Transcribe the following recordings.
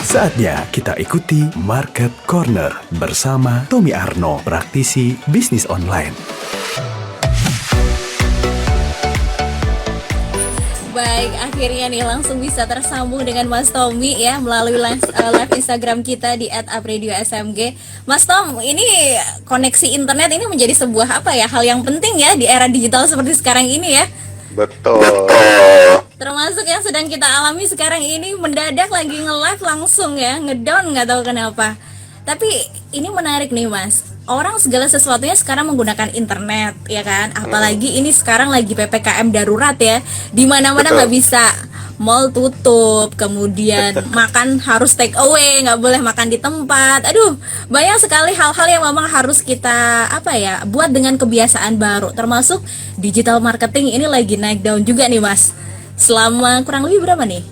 Saatnya kita ikuti Market Corner bersama Tommy Arno, praktisi bisnis online. Baik, akhirnya nih langsung bisa tersambung dengan Mas Tommy ya melalui live Instagram kita di @apradiosmg. Mas Tom, ini koneksi internet ini menjadi sebuah hal yang penting ya di era digital seperti sekarang ini ya. Betul. Termasuk yang sedang kita alami sekarang ini, mendadak lagi nge-live langsung ya, ngedown nggak tahu kenapa. Tapi ini menarik nih Mas. Orang segala sesuatunya sekarang menggunakan internet, ya kan? Apalagi ini sekarang lagi PPKM darurat ya, di mana-mana nggak bisa, mall tutup, kemudian makan harus take away, nggak boleh makan di tempat. Aduh, banyak sekali hal-hal yang memang harus kita buat dengan kebiasaan baru. Termasuk digital marketing ini lagi naik daun juga nih Mas. Selama kurang lebih berapa nih?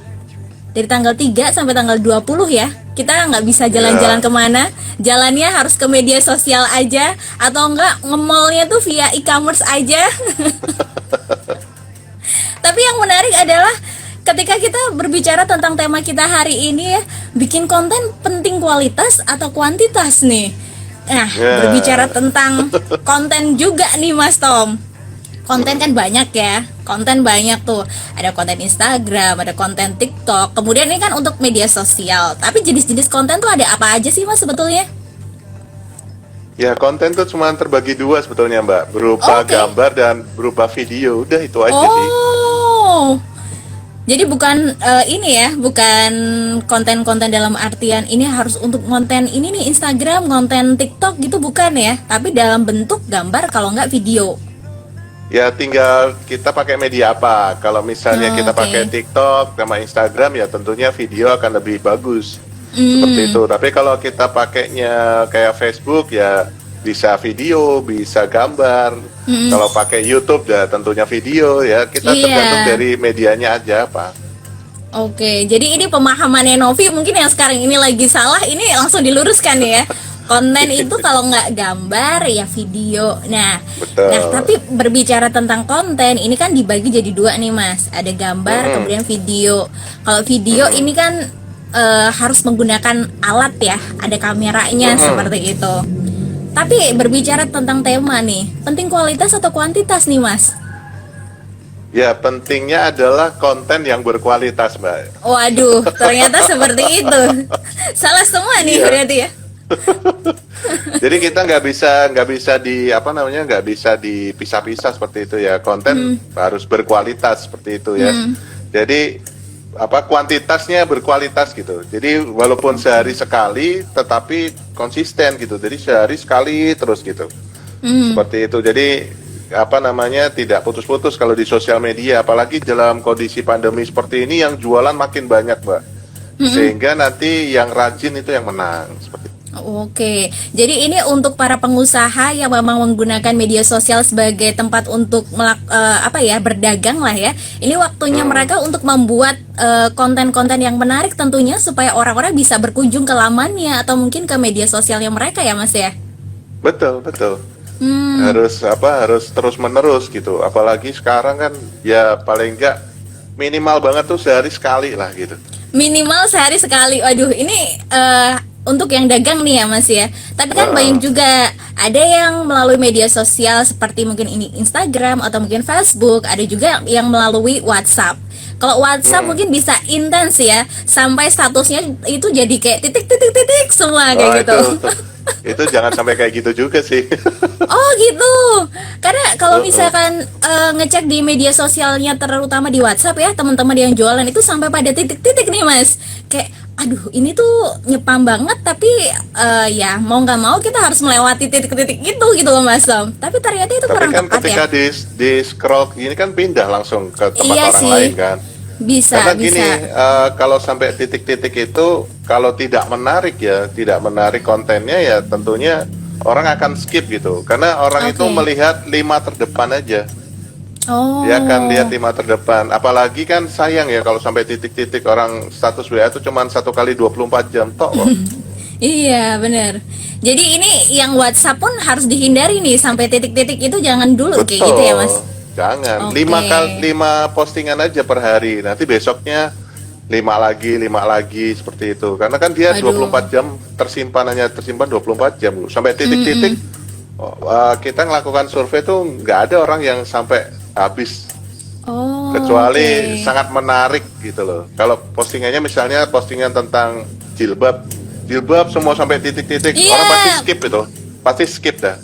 Dari tanggal 3 sampai tanggal 20 ya, kita nggak bisa jalan-jalan kemana, jalannya harus ke media sosial aja, atau enggak nge-mallnya tuh via e-commerce aja. Tapi yang menarik adalah ketika kita berbicara tentang tema kita hari ini ya, bikin konten penting kualitas atau kuantitas nih. Nah, berbicara tentang konten juga nih Mas Tom. Konten kan banyak ya, konten banyak tuh. Ada konten Instagram, ada konten TikTok. Kemudian ini kan untuk media sosial. Tapi jenis-jenis konten tuh ada apa aja sih Mas sebetulnya? Ya, konten tuh cuma terbagi dua sebetulnya Mbak, berupa gambar dan berupa video. Udah itu aja sih. Oh, jadi bukan bukan konten-konten dalam artian ini harus untuk konten ini nih Instagram, konten TikTok gitu bukan ya? Tapi dalam bentuk gambar kalau nggak video. Ya tinggal kita pakai media apa. Kalau misalnya kita pakai TikTok sama Instagram ya tentunya video akan lebih bagus. Seperti itu. Tapi kalau kita pakainya kayak Facebook ya bisa video, bisa gambar. Kalau pakai YouTube ya tentunya video ya. Kita tergantung dari medianya aja apa. Oke, jadi ini pemahamannya Novi mungkin yang sekarang ini lagi salah, ini langsung diluruskan ya. Konten itu kalau nggak gambar ya video. Nah, tapi berbicara tentang konten ini kan dibagi jadi dua nih Mas. Ada gambar, kemudian video. Kalau video ini kan harus menggunakan alat ya, ada kameranya seperti itu. Tapi berbicara tentang tema nih, penting kualitas atau kuantitas nih Mas? Ya pentingnya adalah konten yang berkualitas Mbak. Waduh, ternyata seperti itu. Salah semua nih berarti ya. Jadi kita nggak bisa dipisah-pisah seperti itu ya. Konten harus berkualitas seperti itu ya. Jadi kuantitasnya berkualitas gitu. Jadi walaupun sehari sekali tetapi konsisten gitu. Jadi sehari sekali terus gitu. Seperti itu. Jadi tidak putus-putus kalau di sosial media, apalagi dalam kondisi pandemi seperti ini yang jualan makin banyak Mbak. Sehingga nanti yang rajin itu yang menang seperti itu. Oke, jadi ini untuk para pengusaha yang memang menggunakan media sosial sebagai tempat untuk berdagang lah ya. Ini waktunya mereka untuk membuat konten-konten yang menarik tentunya supaya orang-orang bisa berkunjung ke lamannya atau mungkin ke media sosialnya mereka ya Mas ya. Betul. Harus terus menerus gitu. Apalagi sekarang kan ya paling enggak minimal banget tuh sehari sekali lah gitu. Minimal sehari sekali. Waduh, ini untuk yang dagang nih ya Mas ya. Tapi kan banyak juga ada yang melalui media sosial seperti mungkin ini Instagram atau mungkin Facebook, ada juga yang melalui WhatsApp. Kalau WhatsApp mungkin bisa intens ya, sampai statusnya itu jadi kayak titik semua kayak gitu. Itu jangan sampai kayak gitu juga sih. Oh gitu. Karena kalau misalkan ngecek di media sosialnya terutama di WhatsApp ya, teman-teman yang jualan itu sampai pada titik-titik nih Mas. Kayak aduh ini tuh nyepam banget tapi ya mau nggak mau kita harus melewati titik-titik itu gitu loh Mas Tom. Tapi ternyata itu kurang tepat ya. Tapi kan ketika di scroll ini kan pindah langsung ke tempat orang lain kan. Bisa. Karena gini, kalau sampai titik-titik itu kalau tidak menarik kontennya ya tentunya orang akan skip gitu. Karena orang itu melihat 5 terdepan aja. Dia akan lihat 5 terdepan. Apalagi kan sayang ya kalau sampai titik-titik orang status WA itu cuma 1 kali 24 jam tok loh. Iya benar. Jadi ini yang WhatsApp pun harus dihindari nih sampai titik-titik itu jangan dulu. Betul. Kayak gitu ya Mas. Jangan. 5 postingan aja per hari. Nanti besoknya lima lagi seperti itu. Karena kan dia Aduh. 24 jam tersimpan 24 jam loh. Sampai titik-titik kita ngelakukan survei tuh nggak ada orang yang sampai habis, Oh, kecuali oke. sangat menarik gitu loh. Kalau postingannya misalnya postingan tentang jilbab, jilbab semua sampai titik-titik, Iya. orang pasti skip itu, pasti skip dah.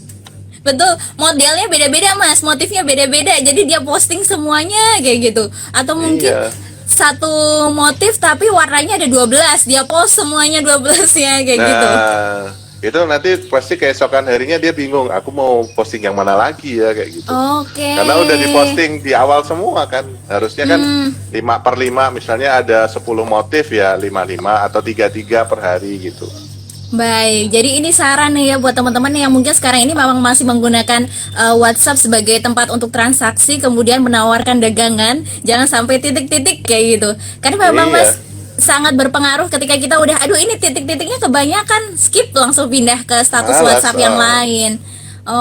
Betul, modelnya beda-beda mas, motifnya beda-beda, jadi dia posting semuanya kayak gitu. Atau mungkin Iya. satu motif tapi warnanya ada 12, dia post semuanya 12 ya kayak gitu. Nah, itu nanti pasti keesokan harinya dia bingung, aku mau posting yang mana lagi ya kayak gitu. Oke. Karena udah diposting di awal semua kan, harusnya kan 5/5, misalnya ada 10 motif ya 5/5 atau 3/3 per hari gitu. Baik, jadi ini saran nih ya buat teman-teman yang mungkin sekarang ini memang masih menggunakan WhatsApp sebagai tempat untuk transaksi, kemudian menawarkan dagangan, jangan sampai titik-titik kayak gitu. Karena memang Iya. mas sangat berpengaruh ketika kita udah, aduh ini titik-titiknya kebanyakan, skip langsung pindah ke status Malas, WhatsApp yang lain.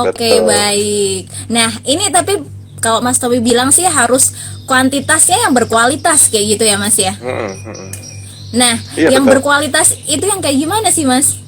Oke, Betul. baik. Nah ini tapi kalau Mas Tobi bilang sih harus kuantitasnya yang berkualitas kayak gitu ya Mas ya. Nah, Iya, yang betul. berkualitas itu yang kayak gimana sih Mas?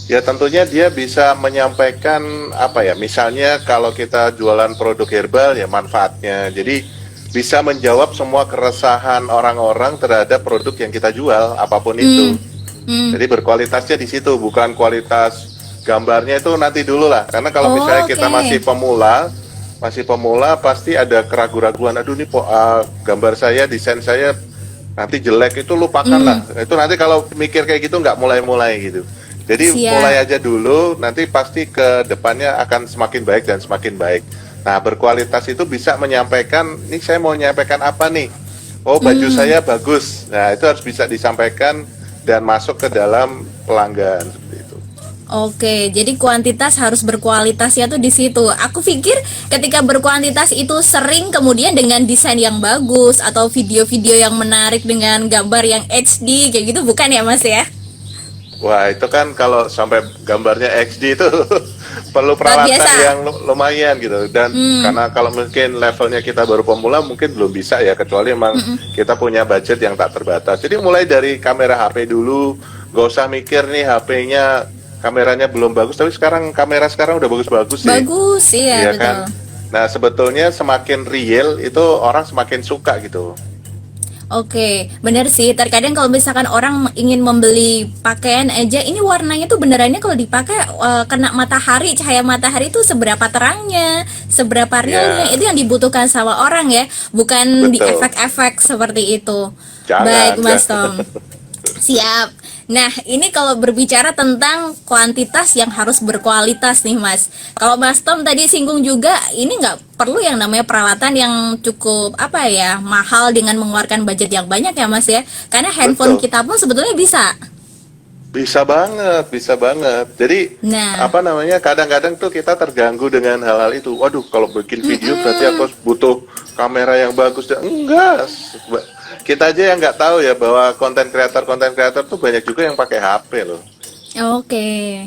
Ya tentunya dia bisa menyampaikan apa ya, misalnya kalau kita jualan produk herbal ya manfaatnya. Jadi bisa menjawab semua keresahan orang-orang terhadap produk yang kita jual apapun itu. Jadi berkualitasnya di situ, bukan kualitas gambarnya itu nanti dulu lah. Karena kalau Oh, misalnya kita oke. masih pemula pasti ada keraguan-raguan. Aduh nih gambar saya, desain saya nanti jelek, itu lupakan lah. Itu nanti kalau mikir kayak gitu nggak mulai-mulai gitu. Jadi Siap. mulai aja dulu, nanti pasti ke depannya akan semakin baik dan semakin baik. Nah, berkualitas itu bisa menyampaikan, nih saya mau menyampaikan apa nih? Oh, baju saya bagus. Nah, itu harus bisa disampaikan dan masuk ke dalam pelanggan seperti itu. Oke, jadi kuantitas harus berkualitasnya tuh di situ. Aku pikir ketika berkuantitas itu sering kemudian dengan desain yang bagus atau video-video yang menarik dengan gambar yang HD kayak gitu, bukan ya Mas ya? Wah, itu kan kalau sampai gambarnya XD itu perlu peralatan biasa. yang lumayan gitu. Dan karena kalau mungkin levelnya kita baru pemula mungkin belum bisa ya, kecuali emang kita punya budget yang tak terbatas. Jadi mulai dari kamera HP dulu, gak usah mikir nih HP-nya kameranya belum bagus, tapi kamera sekarang udah bagus-bagus sih. Bagus, iya Iya betul. kan? Nah, sebetulnya semakin real itu orang semakin suka gitu. Oke, bener sih. Terkadang kalau misalkan orang ingin membeli pakaian aja, ini warnanya tuh benerannya kalau dipakai kena matahari, cahaya matahari itu seberapa terangnya, seberapa realnya, itu yang dibutuhkan sama orang ya, bukan di Betul. efek-efek seperti itu. Jangan, Baik, Mas jangan. Tom. Siap. Nah, ini kalau berbicara tentang kuantitas yang harus berkualitas nih, Mas. Kalau Mas Tom tadi singgung juga, ini nggak perlu yang namanya peralatan yang cukup apa ya, mahal dengan mengeluarkan budget yang banyak ya, Mas ya. Karena handphone Betul. kita pun sebetulnya bisa. Bisa banget, bisa banget. Jadi Nah. apa namanya? Kadang-kadang tuh kita terganggu dengan hal-hal itu. Waduh, kalau bikin video berarti aku butuh kamera yang bagus. Enggak. Kita aja yang nggak tahu ya bahwa konten kreator tuh banyak juga yang pakai HP loh. Oke.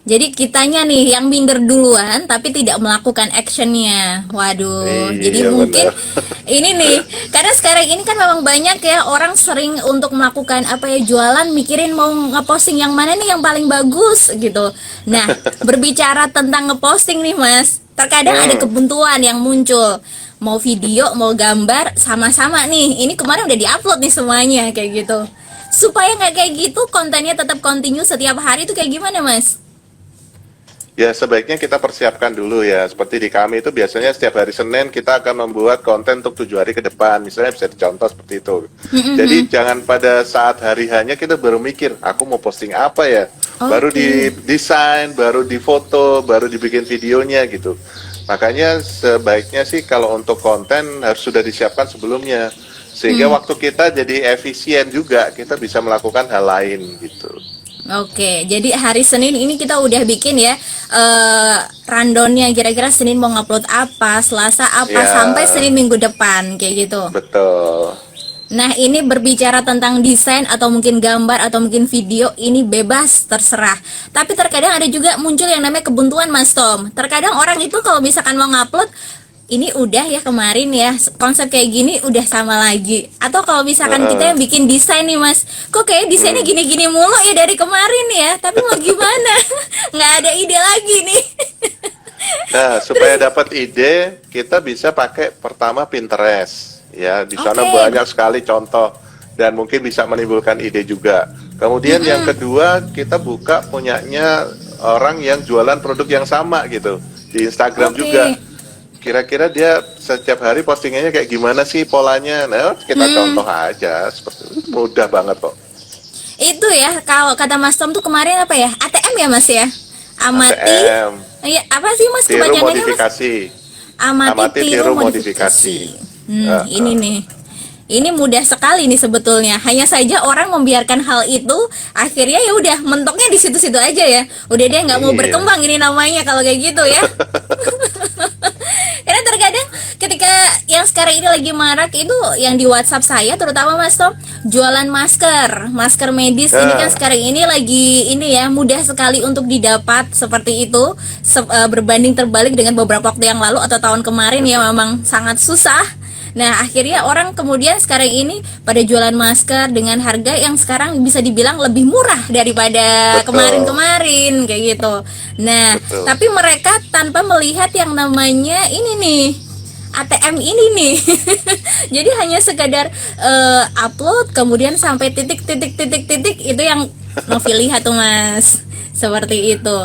Jadi kitanya nih yang minder duluan tapi tidak melakukan actionnya. Waduh. Iya, Jadi mungkin benar. ini nih, karena sekarang ini kan memang banyak ya orang sering untuk melakukan apa ya, jualan mikirin mau ngeposting yang mana nih yang paling bagus gitu. Nah, berbicara tentang ngeposting nih Mas, terkadang ada kebuntuan yang muncul. Mau video, mau gambar, sama-sama nih. Ini kemarin udah diupload nih semuanya kayak gitu. Supaya nggak kayak gitu, kontennya tetap continue setiap hari itu kayak gimana Mas? Ya sebaiknya kita persiapkan dulu ya. Seperti di kami itu biasanya setiap hari Senin kita akan membuat konten untuk 7 hari ke depan. Misalnya bisa dicontoh seperti itu. Jadi jangan pada saat hari hanya kita baru mikir, aku mau posting apa ya. Baru Oke. didesain, baru difoto, baru dibikin videonya gitu. Makanya sebaiknya sih kalau untuk konten harus sudah disiapkan sebelumnya. Sehingga waktu kita jadi efisien juga, kita bisa melakukan hal lain gitu. Oke, jadi hari Senin ini kita udah bikin ya rundownnya, kira-kira Senin mau ngupload apa, Selasa apa, Ya. sampai Senin minggu depan kayak gitu. Betul. Nah ini berbicara tentang desain atau mungkin gambar atau mungkin video, ini bebas terserah. Tapi terkadang ada juga muncul yang namanya kebuntuan Mas Tom. Terkadang orang itu kalau misalkan mau ngupload ini udah ya kemarin ya konsep kayak gini udah sama lagi, atau kalau misalkan kita yang bikin desain nih Mas, kok kayak desainnya gini-gini mulu ya dari kemarin ya, tapi mau gimana? Nggak ada ide lagi nih. Nah, supaya dapat ide, kita bisa pakai pertama Pinterest. Ya, di sana Oke. banyak sekali contoh dan mungkin bisa menimbulkan ide juga. Kemudian yang kedua, kita buka punyanya orang yang jualan produk yang sama gitu di Instagram Oke. juga. Kira-kira dia setiap hari postingannya kayak gimana sih polanya? Nah, kita contoh aja seperti itu. Mudah banget kok. Itu ya kalau kata Mas Tom tuh kemarin apa ya, ATM ya Mas ya, amati, ATM, iya apa sih Mas tiru kepanjangannya Mas? modifikasi. Amati, tiru, modifikasi. Ini nih. Ini mudah sekali nih sebetulnya. Hanya saja orang membiarkan hal itu, akhirnya ya udah mentoknya di situ-situ aja ya. Udah deh nggak mau Iya. berkembang ini namanya kalau kayak gitu ya. Karena terkadang ketika yang sekarang ini lagi marak itu yang di WhatsApp saya terutama Mas Tom, jualan masker medis ini kan sekarang ini lagi ini ya mudah sekali untuk didapat seperti itu, berbanding terbalik dengan beberapa waktu yang lalu atau tahun kemarin ya memang sangat susah. Nah, akhirnya orang kemudian sekarang ini pada jualan masker dengan harga yang sekarang bisa dibilang lebih murah daripada Betul. kemarin-kemarin kayak gitu. Nah, Betul. tapi mereka tanpa melihat yang namanya ini nih, ATM ini nih. Jadi hanya sekadar upload kemudian sampai titik itu yang Novi lihat tuh Mas. Seperti itu.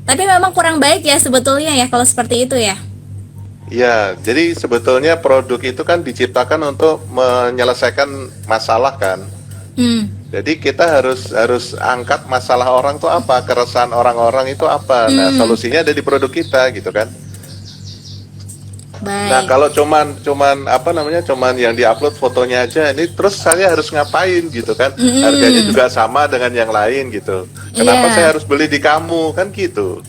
Tapi memang kurang baik ya sebetulnya ya kalau seperti itu ya. Ya, jadi sebetulnya produk itu kan diciptakan untuk menyelesaikan masalah kan. Jadi kita harus angkat masalah orang tuh apa, keresahan orang-orang itu apa. Nah, solusinya ada di produk kita gitu kan. Baik. Nah, kalau cuman apa namanya, cuman yang diupload fotonya aja, ini terus saya harus ngapain gitu kan? Harganya juga sama dengan yang lain gitu. Kenapa Iya. saya harus beli di kamu kan gitu?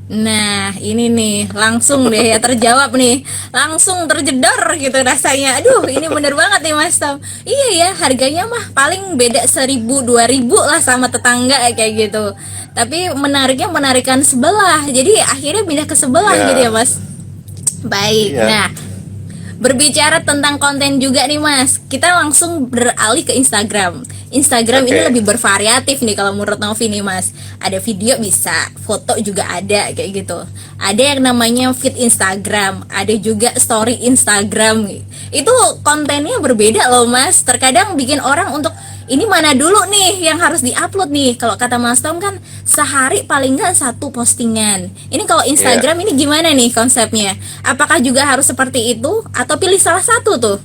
Nah, ini nih langsung deh ya terjawab nih, langsung terjedor gitu rasanya. Aduh, ini bener banget nih Mas Tom. Iya ya, harganya mah paling beda 1.000 2.000 lah sama tetangga kayak gitu. Tapi menariknya menarikan sebelah. Jadi akhirnya pindah ke sebelah Ya. gitu ya Mas. Baik. Iya. Nah, berbicara tentang konten juga nih Mas, kita langsung beralih ke Instagram. Instagram ini Oke. lebih bervariatif nih kalau menurut Novi nih Mas. Ada video bisa, foto juga ada kayak gitu. Ada yang namanya feed Instagram, ada juga story Instagram. Itu kontennya berbeda loh Mas. Terkadang bikin orang untuk ini mana dulu nih yang harus diupload nih. Kalau kata Mas Tom kan sehari paling nggak 1 postingan. Ini kalau Instagram ini gimana nih konsepnya? Apakah juga harus seperti itu atau pilih salah satu tuh?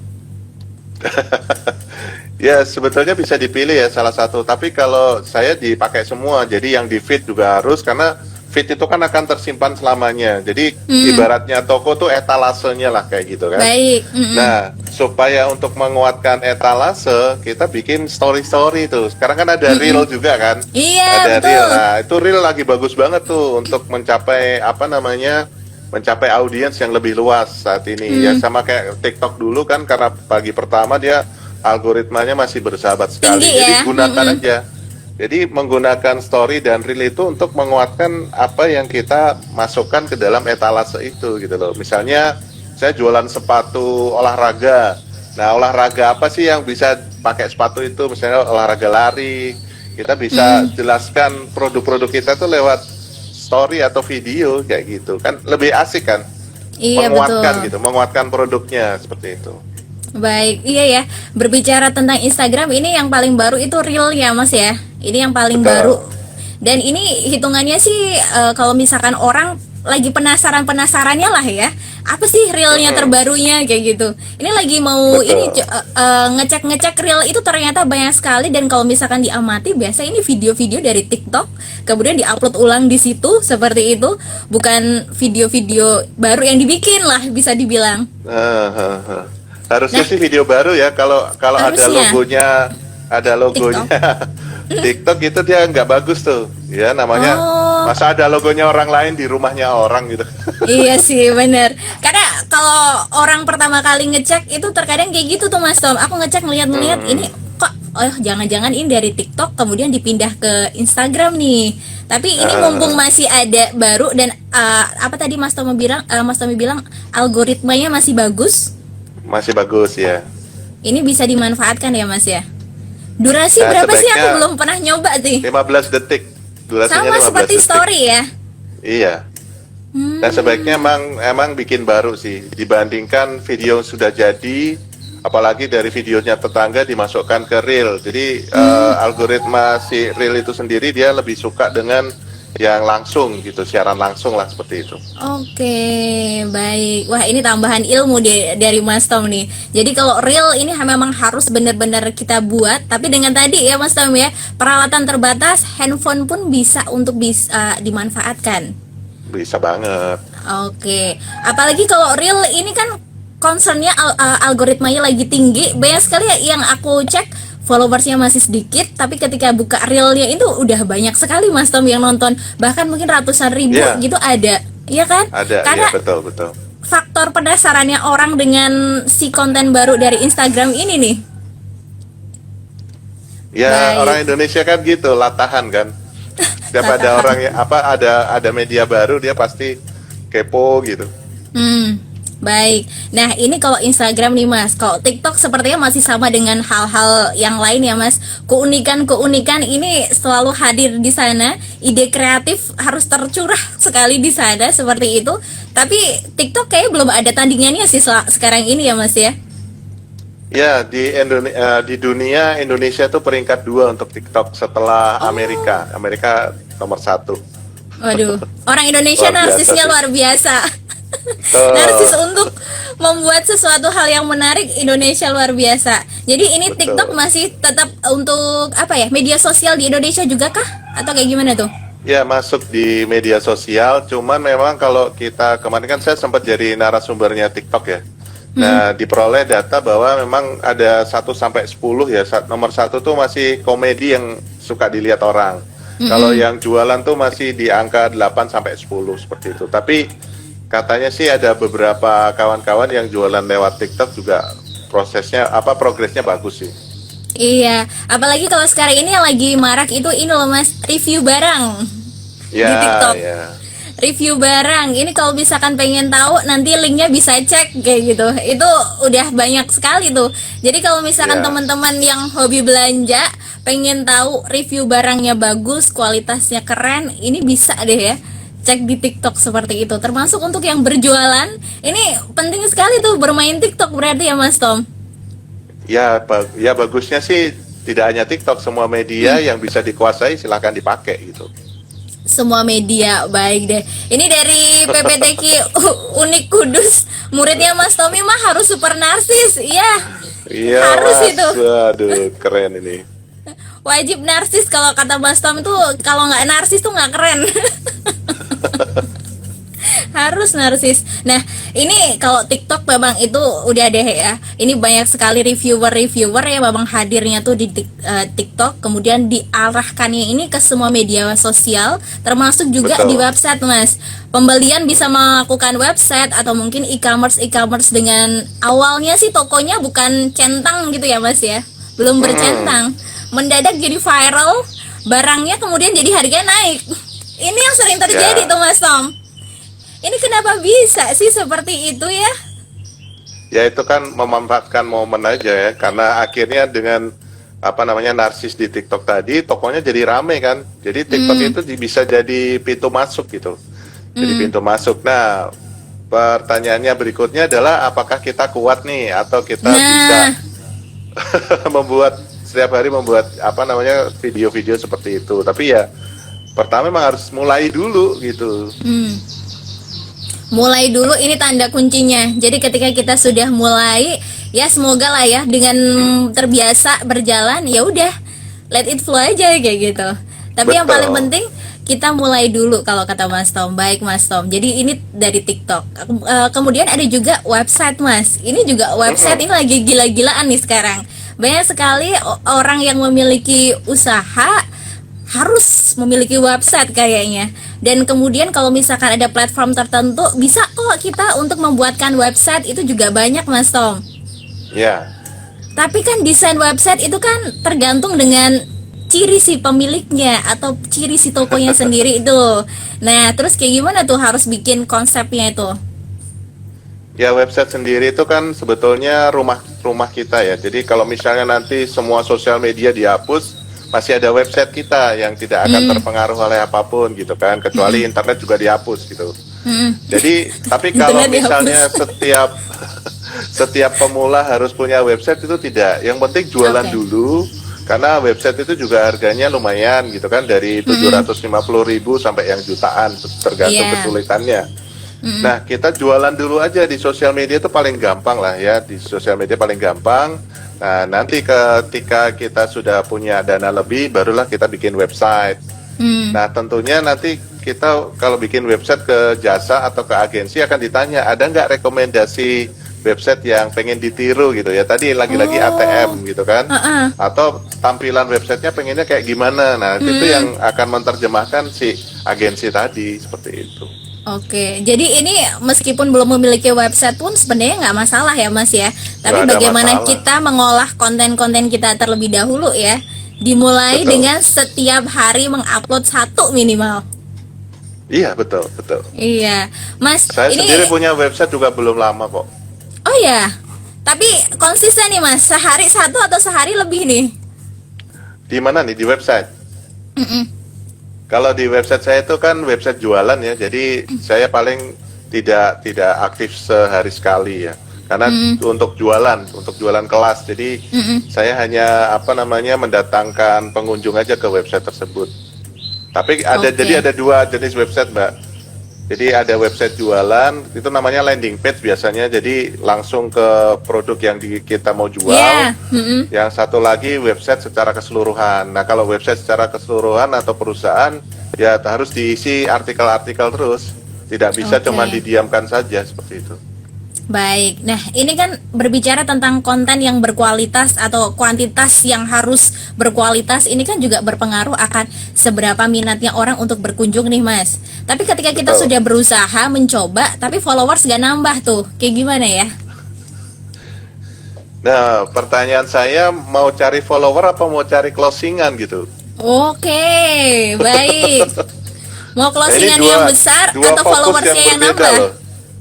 Ya, sebetulnya bisa dipilih ya salah satu. Tapi kalau saya dipakai semua, jadi yang di feed juga harus, karena feed itu kan akan tersimpan selamanya. Jadi ibaratnya toko tuh etalasenya lah kayak gitu kan. Baik. Nah, supaya untuk menguatkan etalase, kita bikin story-story tuh. Sekarang kan ada reel juga kan. Iya, Ada betul. reel. Nah, itu reel lagi bagus banget tuh untuk mencapai apa namanya? Mencapai audiens yang lebih luas saat ini. Ya sama kayak TikTok dulu kan, karena pagi pertama dia algoritmanya masih bersahabat sekali. Tinggi Jadi ya. gunakan aja. Jadi menggunakan story dan reel itu untuk menguatkan apa yang kita masukkan ke dalam etalase itu gitu loh. Misalnya saya jualan sepatu olahraga. Nah, olahraga apa sih yang bisa pakai sepatu itu? Misalnya olahraga lari. Kita bisa jelaskan produk-produk kita tuh lewat story atau video kayak gitu. Kan lebih asik kan? Iya, Menguatkan betul. gitu, menguatkan produknya seperti itu. Baik, iya ya. Berbicara tentang Instagram ini yang paling baru itu Reel ya Mas ya. Ini yang paling Betul. baru. Dan ini hitungannya sih kalau misalkan orang lagi penasarannya lah ya. Apa sih Reelnya terbarunya kayak gitu. Ini lagi mau Betul. ini ngecek Reel itu ternyata banyak sekali, dan kalau misalkan diamati biasa ini video-video dari TikTok kemudian diupload ulang di situ seperti itu, bukan video-video baru yang dibikin lah bisa dibilang. Harusnya Nah, sih video baru ya. Kalau ada harusnya. logonya TikTok itu dia nggak bagus tuh. Ya namanya Oh. masa ada logonya orang lain di rumahnya orang gitu. Iya sih bener. Karena kalau orang pertama kali ngecek itu terkadang kayak gitu tuh Mas Tom. Aku ngecek ngeliat ini kok oh jangan-jangan ini dari TikTok kemudian dipindah ke Instagram nih. Tapi ini mumpung masih ada baru dan apa tadi Mas Tommy bilang algoritmanya masih bagus. Masih bagus ya. Ini bisa dimanfaatkan ya Mas ya. Durasi Nah, berapa sih? Aku sebaiknya belum pernah nyoba sih. 15 detik. Durasinya Sama 15 seperti detik. story ya. Iya. Dan sebaiknya emang bikin baru sih dibandingkan video yang sudah jadi, apalagi dari videonya tetangga dimasukkan ke reel. Jadi algoritma si reel itu sendiri dia lebih suka dengan yang langsung gitu, siaran langsung lah seperti itu. Oke, baik. Wah, ini tambahan ilmu dari Mas Tom nih. Jadi kalau reel ini memang harus benar-benar kita buat, tapi dengan tadi ya Mas Tom ya, peralatan terbatas, handphone pun bisa dimanfaatkan. Bisa banget. Oke, apalagi kalau reel ini kan concernnya algoritmanya lagi tinggi. Banyak sekali ya yang aku cek followersnya masih sedikit, tapi ketika buka reelnya itu udah banyak sekali Mas Tom yang nonton, bahkan mungkin ratusan ribu gitu ada, ya kan? Ada, karena ya betul. faktor penasarannya orang dengan si konten baru dari Instagram ini nih. Ya Baik. orang Indonesia kan gitu, latahan kan. Setiap ada orang yang ada media baru dia pasti kepo gitu. Baik. Nah, ini kalau Instagram nih Mas. Kalau TikTok sepertinya masih sama dengan hal-hal yang lain ya Mas. Keunikan-keunikan ini selalu hadir di sana. Ide kreatif harus tercurah sekali di sana seperti itu. Tapi TikTok kayaknya belum ada tandingannya sih sekarang ini ya Mas ya. Ya di dunia Indonesia tuh peringkat 2 untuk TikTok setelah Amerika. Amerika nomor 1. Waduh, orang Indonesia Luar biasa narsisnya sih. luar biasa. Narsis untuk membuat sesuatu hal yang menarik, Indonesia luar biasa. Jadi ini Betul. TikTok masih tetap untuk apa ya, media sosial di Indonesia juga kah? Atau kayak gimana tuh? Ya masuk di media sosial, cuman memang kalau kita kemarin kan saya sempat jadi narasumbernya TikTok ya. Nah diperoleh data bahwa memang ada 1 sampai 10 ya. Nomor 1 tuh masih komedi yang suka dilihat orang. Kalau yang jualan tuh masih di angka 8 sampai 10 seperti itu. Tapi katanya sih ada beberapa kawan-kawan yang jualan lewat TikTok juga progresnya bagus sih. Iya, apalagi kalau sekarang ini yang lagi marak itu ini loh Mas, review barang di TikTok. Ya. Review barang, ini kalau misalkan pengen tahu nanti linknya bisa cek kayak gitu. Itu udah banyak sekali tuh. Jadi kalau misalkan Ya. teman-teman yang hobi belanja pengen tahu review barangnya bagus, kualitasnya keren, ini bisa deh ya cek di TikTok seperti itu. Termasuk untuk yang berjualan, ini penting sekali tuh bermain TikTok berarti ya Mas Tom. Ya bagusnya sih tidak hanya TikTok, semua media yang bisa dikuasai silahkan dipakai gitu. Semua media, baik deh. Ini dari PPTQ Unik Kudus, muridnya Mas Tommy mah harus super narsis. Iya, Iya harus Mas, itu. waduh keren ini. Wajib narsis kalau kata Mas Tom itu, kalau nggak narsis tuh nggak keren. Harus narsis. Nah, ini kalau TikTok memang itu udah deh ya. Ini banyak sekali reviewer ya memang hadirnya tuh di TikTok, kemudian diarahkannya ini ke semua media sosial, termasuk juga Betul. di website Mas. Pembelian bisa melakukan website atau mungkin e-commerce dengan awalnya sih tokonya bukan centang gitu ya Mas ya. Belum bercentang. Mendadak jadi viral, barangnya kemudian jadi harganya naik. Ini yang sering terjadi Ya. tuh Mas Tom. Ini kenapa bisa sih seperti itu ya? Ya itu kan memanfaatkan momen aja ya, karena akhirnya dengan narsis di TikTok tadi, tokonya jadi rame kan. Jadi TikTok itu bisa jadi pintu masuk gitu. Jadi pintu masuk. Nah, pertanyaannya berikutnya adalah apakah kita kuat nih atau kita bisa setiap hari membuat video-video seperti itu. Tapi ya pertama memang harus mulai dulu gitu. Mulai dulu ini tanda kuncinya. Jadi ketika kita sudah mulai, ya semoga lah ya dengan terbiasa berjalan, ya udah let it flow aja kayak gitu. Tapi yang Betul. paling penting kita mulai dulu kalau kata Mas Tom. Baik Mas Tom. Jadi ini dari TikTok. Kemudian ada juga website Mas. Ini juga website ini lagi gila-gilaan nih sekarang. Banyak sekali orang yang memiliki usaha harus memiliki website kayaknya. Dan kemudian kalau misalkan ada platform tertentu, bisa kok kita untuk membuatkan website, itu juga banyak Mas Tom. Ya. Tapi kan desain website itu kan tergantung dengan ciri si pemiliknya atau ciri si tokonya sendiri itu. Nah, terus kayak gimana tuh harus bikin konsepnya itu? Ya, website sendiri itu kan sebetulnya rumah kita ya. Jadi kalau misalnya nanti semua sosial media dihapus, masih ada website kita yang tidak akan terpengaruh oleh apapun gitu kan, kecuali internet juga dihapus gitu. Jadi, tapi kalau Internet misalnya setiap pemula harus punya website itu tidak. Yang penting jualan Oke. dulu, karena website itu juga harganya lumayan gitu kan, dari 750.000 sampai yang jutaan, tergantung Iya. kesulitannya. Nah, kita jualan dulu aja di sosial media itu paling gampang lah ya, di sosial media paling gampang. Nah, nanti ketika kita sudah punya dana lebih, barulah kita bikin website. Nah, tentunya nanti kita kalau bikin website ke jasa atau ke agensi akan ditanya, ada nggak rekomendasi website yang pengen ditiru gitu ya. Tadi lagi-lagi ATM gitu kan. Atau tampilan websitenya pengennya kayak gimana. Nah, itu yang akan menerjemahkan si agensi tadi, seperti itu. Oke, jadi ini meskipun belum memiliki website pun sebenarnya nggak masalah ya Mas ya. Tapi Nggak ada bagaimana masalah. kita mengolah konten-konten kita terlebih dahulu ya. Dimulai Betul. dengan setiap hari mengupload satu minimal. Iya, betul, betul. Iya, Mas. Saya ini sendiri punya website juga belum lama kok. Oh ya, tapi konsisten nih Mas. Sehari satu atau sehari lebih nih? Di mana nih, di website? Kalau di website saya itu kan website jualan ya, jadi saya paling tidak aktif sehari sekali ya, karena untuk jualan kelas. Jadi saya hanya mendatangkan pengunjung aja ke website tersebut. Tapi Oke. jadi ada dua jenis website, Mbak. Jadi ada website jualan, itu namanya landing page biasanya, jadi langsung ke produk yang kita mau jual. Iya, Yang satu lagi website secara keseluruhan. Nah, kalau website secara keseluruhan atau perusahaan, ya harus diisi artikel-artikel terus. Tidak bisa Oke. cuma didiamkan saja seperti itu. Baik. Nah, ini kan berbicara tentang konten yang berkualitas atau kuantitas yang harus berkualitas. Ini kan juga berpengaruh akan seberapa minatnya orang untuk berkunjung nih, Mas. Tapi ketika kita Betul. sudah berusaha mencoba, tapi followers gak nambah tuh, kayak gimana ya? Nah, pertanyaan saya, mau cari follower apa mau cari closingan gitu? Oke, baik. Mau Nah, closingan yang besar atau fokus followersnya yang berbeda nambah? loh.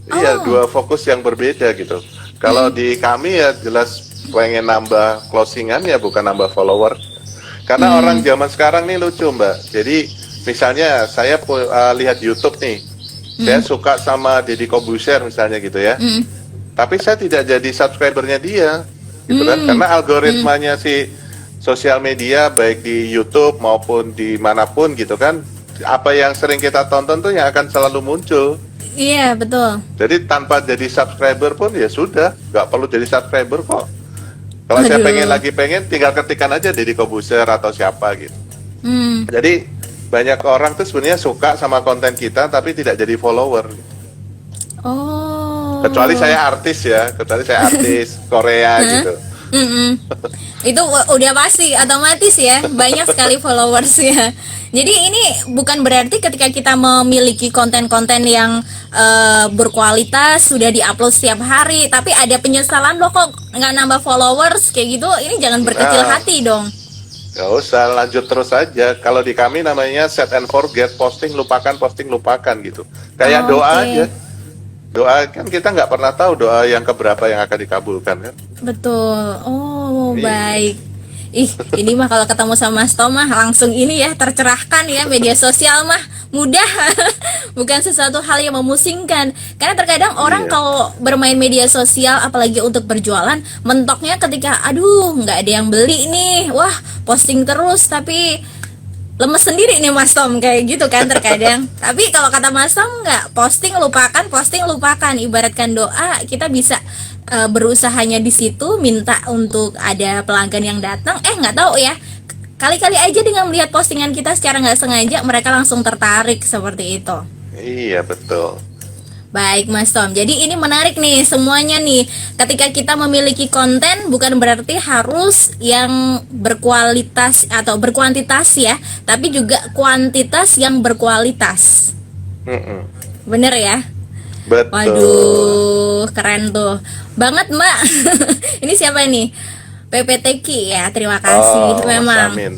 Iya, Oh. dua fokus yang berbeda gitu. Kalau di kami ya jelas pengen nambah closingan ya, bukan nambah follower. Karena orang zaman sekarang nih lucu, Mbak. Jadi misalnya saya lihat YouTube nih, saya suka sama Deddy Corbuzier misalnya gitu ya. Tapi saya tidak jadi subscribernya dia, gitu kan? Karena algoritmanya si sosial media baik di YouTube maupun dimanapun gitu kan, apa yang sering kita tonton tuh yang akan selalu muncul. Iya, betul. Jadi tanpa jadi subscriber pun ya sudah, nggak perlu jadi subscriber kok. Kalau saya Aduh. pengen, tinggal ketikkan aja Deddy Corbuzier atau siapa gitu. Hmm. Jadi banyak orang tuh sebenarnya suka sama konten kita tapi tidak jadi follower. Oh. Kecuali saya artis Korea gitu. Itu udah pasti otomatis ya, banyak sekali followersnya. Jadi ini bukan berarti ketika kita memiliki konten-konten yang berkualitas sudah diupload setiap hari, tapi ada penyesalan loh kok nggak nambah followers kayak gitu. Ini jangan berkecil Nah. hati dong. Gak usah, lanjut terus aja. Kalau di kami namanya set and forget, posting lupakan gitu. Kayak Oh, doa oke. aja. Doa kan kita nggak pernah tahu doa yang keberapa yang akan dikabulkan kan. Betul. Oh, Iya. baik. Ih, ini mah kalau ketemu sama Mas Tom mah langsung ini ya, tercerahkan ya, media sosial mah mudah. Bukan sesuatu hal yang memusingkan. Karena terkadang orang Iya. kalau bermain media sosial apalagi untuk berjualan, mentoknya ketika aduh, nggak ada yang beli nih. Wah, posting terus tapi lemes sendiri nih Mas Tom kayak gitu kan terkadang. Tapi kalau kata Mas Tom nggak, posting lupakan. Ibaratkan doa, kita bisa berusahanya di situ, minta untuk ada pelanggan yang datang. Nggak tahu ya, kali-kali aja dengan melihat postingan kita secara nggak sengaja mereka langsung tertarik seperti itu. Iya, betul. Baik Mas Tom, jadi ini menarik nih semuanya nih. Ketika kita memiliki konten bukan berarti harus yang berkualitas atau berkuantitas ya, tapi juga kuantitas yang berkualitas. Mm-mm. Bener ya? Betul. Waduh, keren tuh banget Mbak. Ini siapa ini? PPTQ ya. Terima kasih. Oh, Mas Memang. Amin.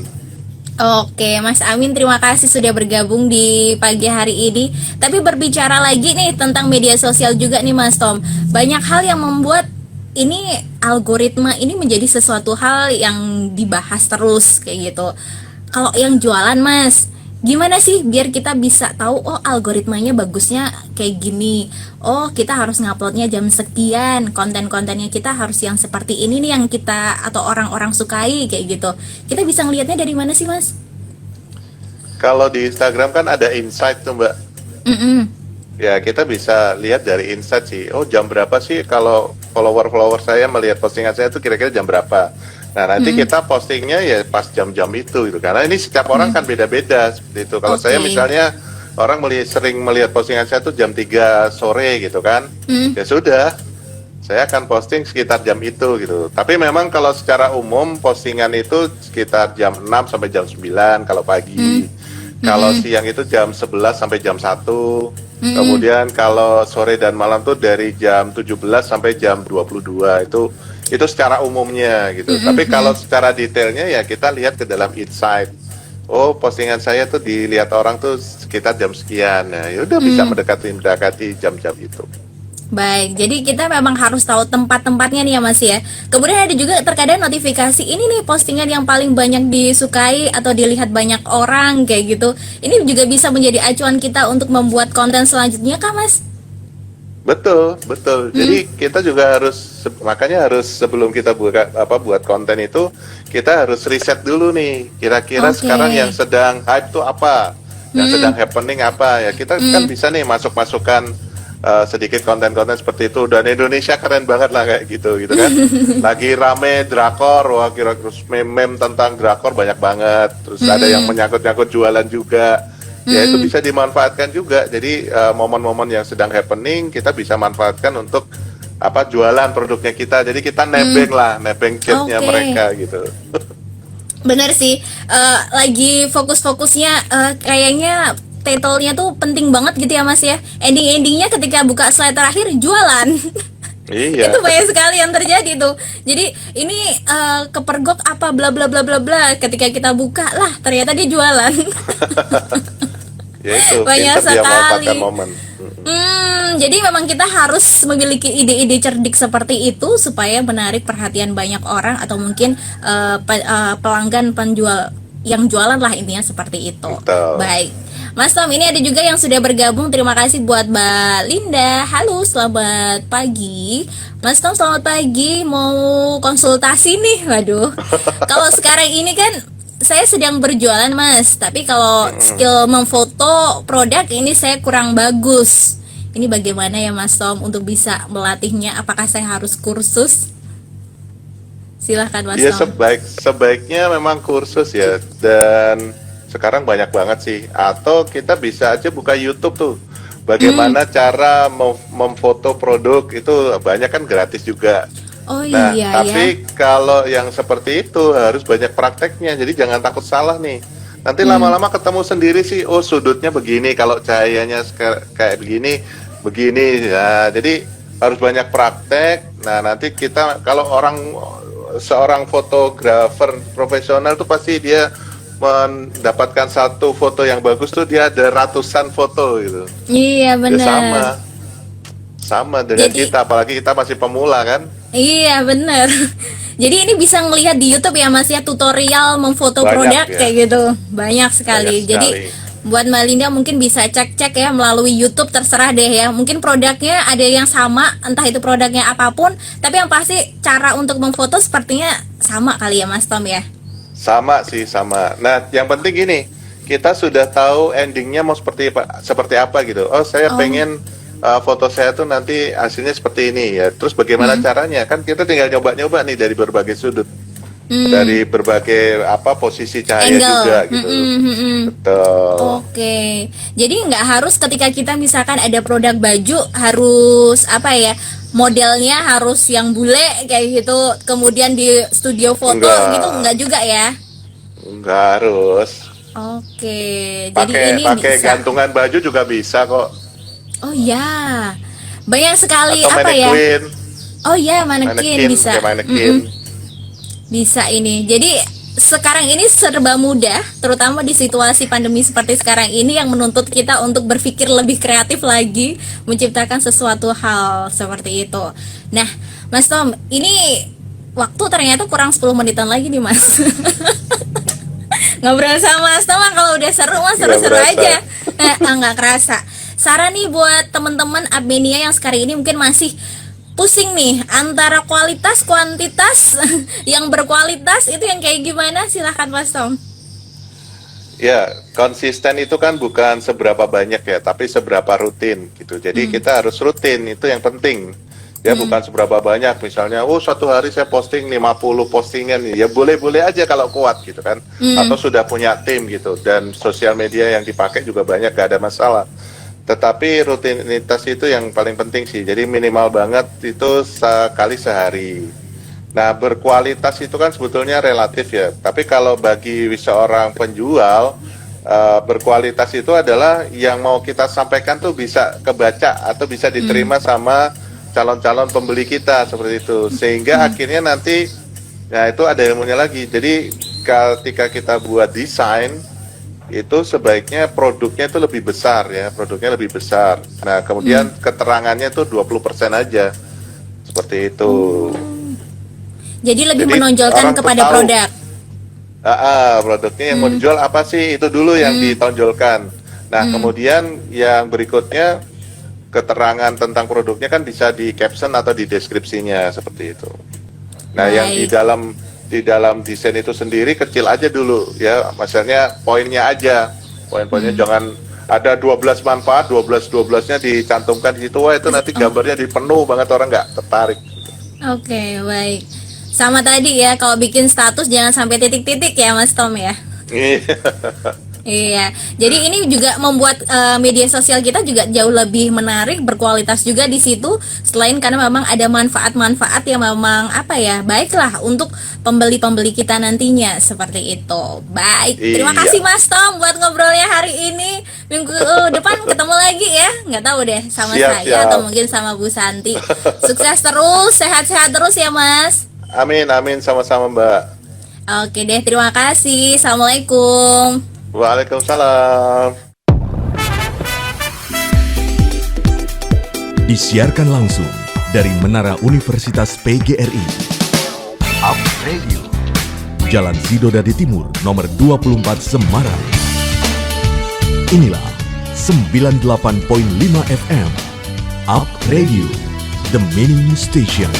Oke, Mas Amin, terima kasih sudah bergabung di pagi hari ini. Tapi berbicara lagi nih tentang media sosial juga nih Mas Tom. Banyak hal yang membuat ini algoritma ini menjadi sesuatu hal yang dibahas terus kayak gitu. Kalau yang jualan Mas, gimana sih biar kita bisa tahu oh algoritmanya bagusnya kayak gini. Oh, kita harus nguploadnya jam sekian, konten-kontennya kita harus yang seperti ini nih yang kita atau orang-orang sukai kayak gitu. Kita bisa ngelihatnya dari mana sih Mas? Kalau di Instagram kan ada insight tuh Mbak. Mm-mm. Ya kita bisa lihat dari insight sih. Oh jam berapa sih kalau follower saya melihat postingan saya itu kira-kira jam berapa. Nah nanti kita postingnya ya pas jam-jam itu gitu. Karena ini setiap orang kan beda-beda seperti itu. Kalau saya Oke. misalnya orang sering melihat postingan saya tuh jam 3 sore gitu kan. Ya sudah, saya akan posting sekitar jam itu gitu. Tapi memang kalau secara umum postingan itu sekitar jam 6 sampai jam 9 kalau pagi. Kalau siang itu jam 11 sampai jam 1. Kemudian kalau sore dan malam tuh dari jam 17 sampai jam 22 itu secara umumnya gitu. Tapi kalau secara detailnya ya kita lihat ke dalam insight. Oh, postingan saya tuh dilihat orang tuh sekitar jam sekian. Nah, ya udah bisa mendekati jam-jam itu. Baik, jadi kita memang harus tahu tempat-tempatnya nih ya Mas ya. Kemudian ada juga terkadang notifikasi ini nih postingan yang paling banyak disukai atau dilihat banyak orang kayak gitu. Ini juga bisa menjadi acuan kita untuk membuat konten selanjutnya kah Mas? Betul, betul. Jadi kita juga makanya harus sebelum kita buat konten itu, kita harus riset dulu nih. Kira-kira Oke. sekarang yang sedang hype tuh apa? Yang sedang happening apa ya? Kita kan bisa nih masukkan sedikit konten-konten seperti itu. Dan Indonesia keren banget lah kayak gitu kan. Lagi rame drakor, wah kira-kira meme tentang drakor banyak banget. Terus ada yang menyangkut-nyangkut jualan juga. Ya itu bisa dimanfaatkan juga. Jadi momen-momen yang sedang happening kita bisa manfaatkan untuk jualan produknya kita. Jadi kita nebeng chatnya Oke. mereka gitu. Bener sih, lagi fokus-fokusnya kayaknya title-nya tuh penting banget gitu ya Mas ya. Ending-endingnya ketika buka slide terakhir jualan. Iya. Itu banyak sekali yang terjadi tuh. Jadi ini kepergok apa bla bla bla bla bla. Ketika kita buka lah ternyata dia jualan. Ya itu Banyak pintar dia memanfaatkan sekali. momen. Jadi memang kita harus memiliki ide-ide cerdik seperti itu supaya menarik perhatian banyak orang atau mungkin pelanggan penjual yang jualan lah intinya seperti itu. Betul. Baik, Mas Tom ini ada juga yang sudah bergabung. Terima kasih buat Mbak Linda. Halo, selamat pagi. Mas Tom selamat pagi. Mau konsultasi nih, waduh. Kalau sekarang ini kan saya sedang berjualan Mas, tapi kalau skill memfoto produk ini saya kurang bagus. Ini bagaimana ya Mas Tom untuk bisa melatihnya? Apakah saya harus kursus? Silahkan Mas Iya Tom. sebaiknya memang kursus ya. Dan sekarang banyak banget sih. Atau kita bisa aja buka YouTube tuh. Bagaimana cara memfoto produk itu banyak kan gratis juga. Oh Nah, iya tapi ya. kalau yang seperti itu harus banyak prakteknya. Jadi jangan takut salah nih. Nanti lama-lama ketemu sendiri sih. Oh sudutnya begini. Kalau cahayanya kayak begini. Ya, jadi harus banyak praktek. Nah nanti kita kalau seorang fotografer profesional tuh pasti dia mendapatkan satu foto yang bagus tuh dia ada ratusan foto gitu. Iya Ya benar. sama dengan Jadi- kita. Apalagi kita masih pemula kan. Iya bener. Jadi ini bisa ngelihat di YouTube ya Mas ya, tutorial memfoto Banyak, produk ya. kayak gitu. Banyak sekali. Banyak Jadi sekali. buat Mbak Linda mungkin bisa cek-cek ya melalui YouTube, terserah deh ya. Mungkin produknya ada yang sama, entah itu produknya apapun, tapi yang pasti cara untuk memfoto sepertinya sama kali ya Mas Tom ya. Sama sih sama. Nah yang penting gini, kita sudah tahu endingnya mau seperti apa gitu. Oh saya pengen foto saya tuh nanti hasilnya seperti ini ya. Terus bagaimana caranya? Kan kita tinggal nyoba-nyoba nih dari berbagai sudut, dari berbagai posisi cahaya Angle. juga gitu. Betul. Oke, jadi nggak harus ketika kita misalkan ada produk baju harus apa ya, modelnya harus yang bule kayak gitu, kemudian di studio foto Enggak. gitu, nggak juga ya? Nggak harus. Oke, jadi ini Pakai bisa. gantungan baju juga bisa kok. Oh ya, banyak sekali Atau apa ya? manequin. Oh ya, manekin bisa. Kayak manequin. Bisa ini. Jadi sekarang ini serba mudah, terutama di situasi pandemi seperti sekarang ini yang menuntut kita untuk berpikir lebih kreatif lagi, menciptakan sesuatu hal seperti itu. Nah, Mas Tom, ini waktu ternyata kurang 10 menitan lagi nih, Mas. Ngobrol sama Mas Tom kalau udah seru Mas, seru-seru aja. Nggak kerasa. Saran nih buat teman-teman Abmenia yang sekarang ini mungkin masih pusing nih antara kualitas kuantitas. Yang berkualitas itu yang kayak gimana? Silahkan Mas Tom. Ya, konsisten itu kan bukan seberapa banyak ya, tapi seberapa rutin gitu. Jadi kita harus rutin, itu yang penting. Ya bukan seberapa banyak, misalnya, satu hari saya posting 50 postingan, ya boleh-boleh aja kalau kuat gitu kan. Atau sudah punya tim gitu, dan sosial media yang dipakai juga banyak, gak ada masalah. Tetapi rutinitas itu yang paling penting sih, jadi minimal banget itu sekali sehari. Nah, berkualitas itu kan sebetulnya relatif ya, tapi kalau bagi seorang penjual, berkualitas itu adalah yang mau kita sampaikan tuh bisa kebaca atau bisa diterima sama calon-calon pembeli kita, seperti itu. Sehingga akhirnya nanti, nah itu ada ilmunya lagi. Jadi ketika kita buat desain, itu sebaiknya produknya itu lebih besar ya, produknya lebih besar. Nah kemudian keterangannya itu 20% aja, seperti itu. Jadi lebih Jadi menonjolkan orang tuh kepada tahu, produk. produknya yang mau dijual apa sih, itu dulu yang ditonjolkan. Nah kemudian yang berikutnya, keterangan tentang produknya kan bisa di caption atau di deskripsinya, seperti itu. Nah, yang di dalam desain itu sendiri kecil aja dulu ya, maksudnya poinnya aja. Poin-poinnya jangan ada 12 manfaat, 12-12-nya dicantumkan di situ. Wah, itu nanti gambarnya dipenuh banget, orang nggak tertarik. Oke, baik. Sama tadi ya, kalau bikin status jangan sampai titik-titik ya Mas Tom ya. Iya, jadi ini juga membuat media sosial kita juga jauh lebih menarik, berkualitas juga di situ. Selain karena memang ada manfaat-manfaat yang memang baiklah untuk pembeli-pembeli kita nantinya, seperti itu. Baik, terima kasih Mas Tom buat ngobrolnya hari ini. Minggu depan ketemu lagi ya, nggak tahu deh sama saya atau mungkin sama Bu Santi. Sukses terus, sehat-sehat terus ya Mas. Amin, amin, sama-sama Mbak. Oke deh, terima kasih. Assalamualaikum. Waalaikumsalam. Disiarkan langsung dari Menara Universitas PGRI. Up Radio. Jalan Sidodadi Timur, nomor 24 Semarang. Inilah 98.5 FM. Up Radio, the Meaning Station.